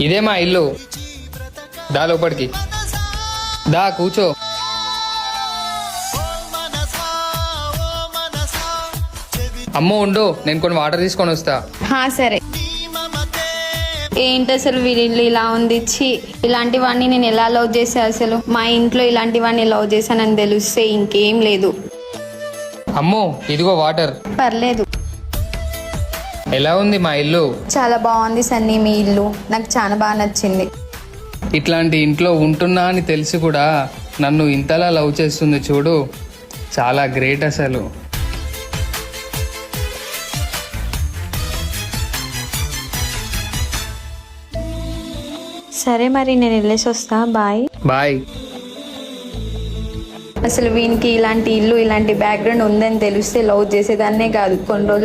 ఇదే మా ఇల్లు. దా లోపలికి దా కూర్చో. అమ్మో ఉండు, నేను కొన్ని వాటర్ తీసుకొని వస్తా. సరే. ఏంటి అసలు వీళ్ళు ఇలా ఉంది? ఛీ, ఇలాంటివన్నీ నేను ఎలా లవ్ చేసా? అసలు మా ఇంట్లో ఇలాంటివన్నీ లవ్ చేశానని తెలిస్తే ఇంకేం లేదు. అమ్మో ఇదిగో వాటర్. పర్లేదు. ఎలా ఉంది మా ఇల్లు? చాలా బాగుంది సన్నీ, మీ ఇల్లు నాకు చాలా బాగా నచ్చింది. ఇట్లాంటి ఇంట్లో ఉంటున్నా అని తెలిసి కూడా నన్ను ఇంతలా లవ్ చేస్తుంది చూడు, చాలా గ్రేట్ అసలు. సరే మరి నేను వెళ్ళేసి వస్తా. బాయ్. బాయ్. అసలు వీనికి ఇలాంటి ఇల్లు ఇలాంటి బ్యాక్గ్రౌండ్ ఉందని తెలిస్తే లవ్ చేసేదాన్నే కాదు. కొన్ని రోజులు